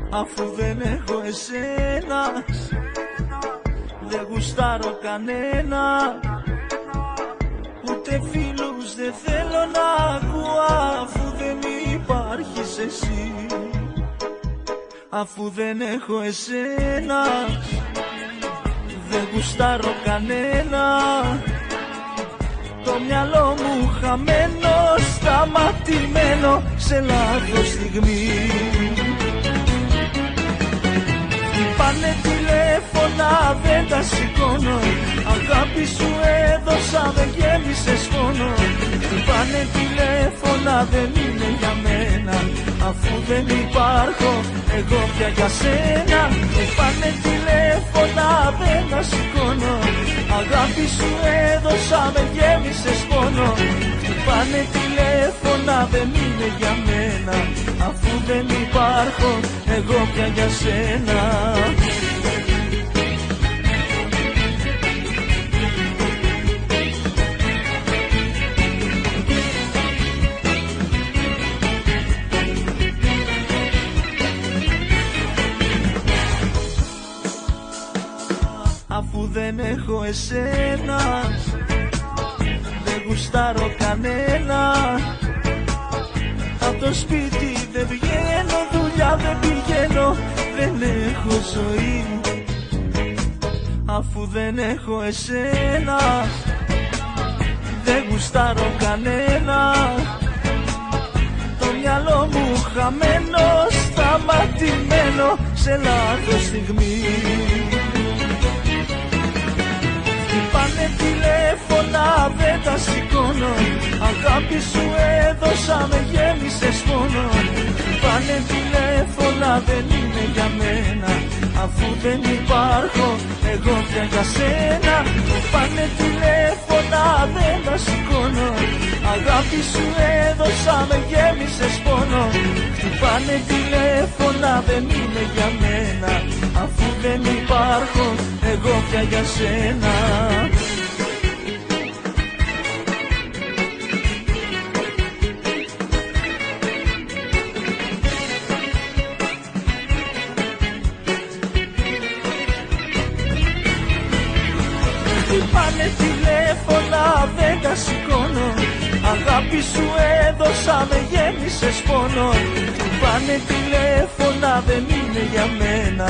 Αφού δεν έχω εσένα, δεν γουστάρω κανένα, ούτε φίλους δεν θέλω να ακούω, αφού δεν υπάρχεις εσύ. Αφού δεν έχω εσένα, δεν γουστάρω κανένα, το μυαλό μου χαμένο, σταματημένο σε λάθος στιγμή. Χτυπάνε τηλέφωνα, δεν τα σηκώνω, αγάπη σου έδωσα, δεν γέμισες φόνο. Χτυπάνε τηλέφωνα, δεν είναι για μένα, αφού δεν υπάρχω εγώ πια για σένα. Χτυπάνε τηλέφωνα, δεν τα σηκώνω, αγάπη σου έδωσα, δεν γέμισες φόνο. Χτυπάνε τηλέφωνα, δεν είναι για μένα, αφού δεν υπάρχω εγώ πια για σένα. Αφού δεν έχω εσένα, δεν γουστάρω κανένα, απ' το σπίτι δεν βγαίνω, δουλειά δεν πηγαίνω, δεν έχω ζωή. Αφού δεν έχω εσένα, δεν γουστάρω κανένα, το μυαλό μου χαμένο, σταματημένο σε λάθος στιγμή. Χτυπάνε τηλέφωνα, δεν τα σηκώνω, αγάπη σου έδωσα, με γέμισες φόνο. Χτυπάνε τηλέφωνα, δεν είναι για μένα, αφού δεν υπάρχω εγώ πια για σένα. Χτυπάνε τηλέφωνα, δεν τα σηκώνω, αγάπη σου έδωσα, με γέμισες φόνο. Χτυπάνε τηλέφωνα, δεν είναι για μένα, αφού δεν υπάρχω εγώ πια για σένα. Χτυπάνε τηλέφωνα, δεν τα σηκώνω, αγάπη σου έδωσα, με γέμισες πόνο. Χτυπάνε τηλέφωνα, δεν είναι για μένα,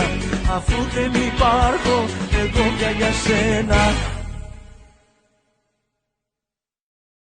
αφού δεν υπάρχω εγώ πια για σένα.